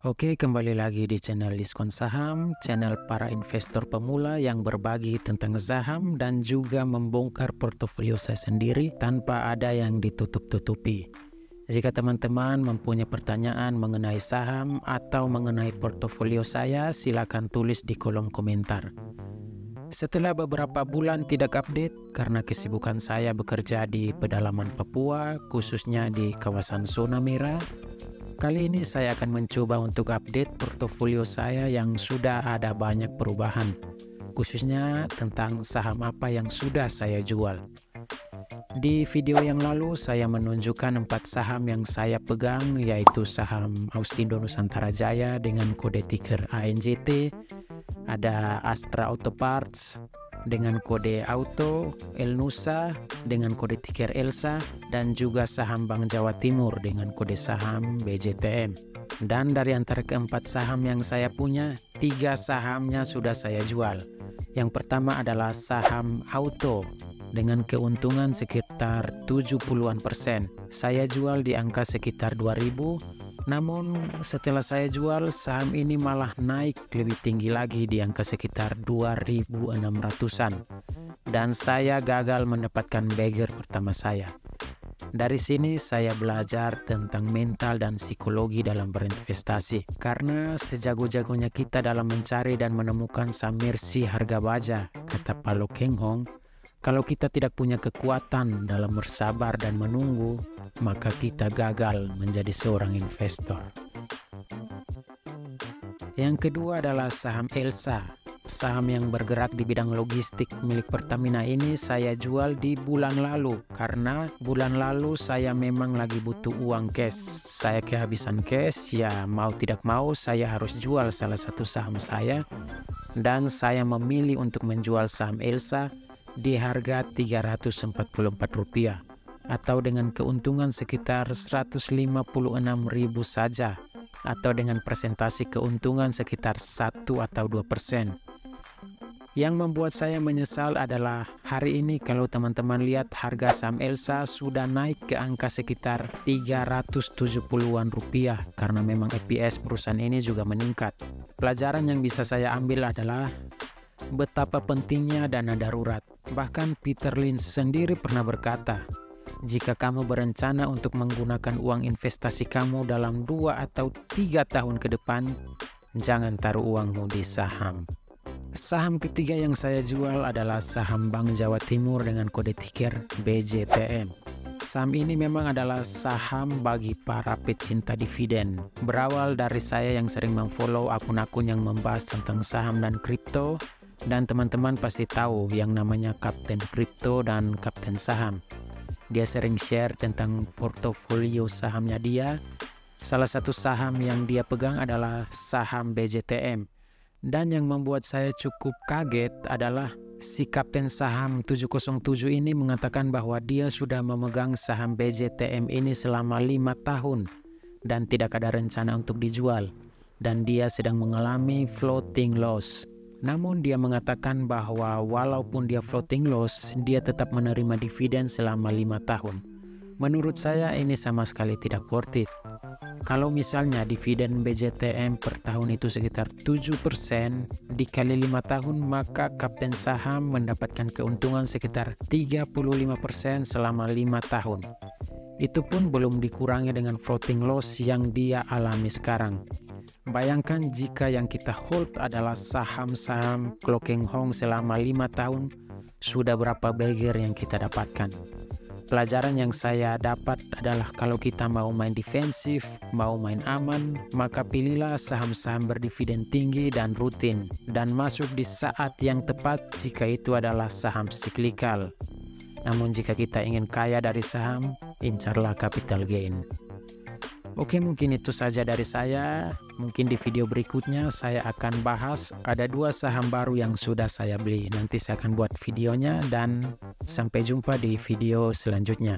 Oke, kembali lagi di channel Diskon Saham, channel para investor pemula yang berbagi tentang saham dan juga membongkar portofolio saya sendiri tanpa ada yang ditutup-tutupi. Jika teman-teman mempunyai pertanyaan mengenai saham atau mengenai portofolio saya, silakan tulis di kolom komentar. Setelah beberapa bulan tidak update karena kesibukan saya bekerja di pedalaman Papua, khususnya di kawasan zona merah, kali ini saya akan mencoba untuk update portofolio saya yang sudah ada banyak perubahan, khususnya tentang saham apa yang sudah saya jual. Di video yang lalu saya menunjukkan 4 saham yang saya pegang, yaitu saham Austindo Nusantara Jaya dengan kode ticker ANJT, ada Astra Auto Parts dengan kode Auto, Elnusa dengan kode ticker ELSA, dan juga saham Bank Jawa Timur dengan kode saham BJTM. Dan dari antara keempat saham yang saya punya, 3 sahamnya sudah saya jual. Yang pertama adalah saham Auto dengan keuntungan sekitar 70-an%. Saya jual di angka sekitar 2000. Namun setelah saya jual, saham ini malah naik lebih tinggi lagi di angka sekitar 2600-an. Dan saya gagal mendapatkan bagger pertama saya. Dari sini saya belajar tentang mental dan psikologi dalam berinvestasi. Karena sejago-jagonya kita dalam mencari dan menemukan samirsi harga baja, kata Pak Lo Keng Hong, kalau kita tidak punya kekuatan dalam bersabar dan menunggu, maka kita gagal menjadi seorang investor. Yang kedua adalah saham ELSA. Saham yang bergerak di bidang logistik milik Pertamina ini saya jual di bulan lalu. Karena bulan lalu saya memang lagi butuh uang cash. Saya kehabisan cash, ya mau tidak mau saya harus jual salah satu saham saya. Dan saya memilih untuk menjual saham ELSA di harga Rp344 atau dengan keuntungan sekitar 156.000 saja, atau dengan presentasi keuntungan sekitar 1 atau 2%. Yang membuat saya menyesal adalah hari ini kalau teman-teman lihat harga saham ELSA sudah naik ke angka sekitar Rp370-an karena memang EPS perusahaan ini juga meningkat. Pelajaran yang bisa saya ambil adalah betapa pentingnya dana darurat. Bahkan Peter Lynch sendiri pernah berkata, jika kamu berencana untuk menggunakan uang investasi kamu dalam 2 atau 3 tahun ke depan, jangan taruh uangmu di saham. Saham ketiga yang saya jual adalah saham Bank Jawa Timur dengan kode ticker BJTM. Saham ini memang adalah saham bagi para pecinta dividen. Berawal dari saya yang sering memfollow akun-akun yang membahas tentang saham dan kripto, dan teman-teman pasti tahu yang namanya Kapten Kripto dan Kapten Saham. Dia sering share tentang portofolio sahamnya dia. Salah satu saham yang dia pegang adalah saham BJTM. Dan yang membuat saya cukup kaget adalah si Kapten Saham 707 ini mengatakan bahwa dia sudah memegang saham BJTM ini selama 5 tahun dan tidak ada rencana untuk dijual. Dan dia sedang mengalami floating loss. Namun dia mengatakan bahwa walaupun dia floating loss, dia tetap menerima dividen selama 5 tahun. Menurut saya ini sama sekali tidak worth it. Kalau misalnya dividen BJTM per tahun itu sekitar 7%, dikali 5 tahun, maka Kapten Saham mendapatkan keuntungan sekitar 35% selama 5 tahun. Itu pun belum dikurangi dengan floating loss yang dia alami sekarang. Bayangkan jika yang kita hold adalah saham-saham Lo Keng Hong selama 5 tahun, sudah berapa bagger yang kita dapatkan. Pelajaran yang saya dapat adalah kalau kita mau main defensif, mau main aman, maka pilihlah saham-saham berdividen tinggi dan rutin, dan masuk di saat yang tepat jika itu adalah saham siklikal. Namun jika kita ingin kaya dari saham, incarlah capital gain. Oke, mungkin itu saja dari saya. Mungkin di video berikutnya saya akan bahas ada 2 saham baru yang sudah saya beli. Nanti saya akan buat videonya dan sampai jumpa di video selanjutnya.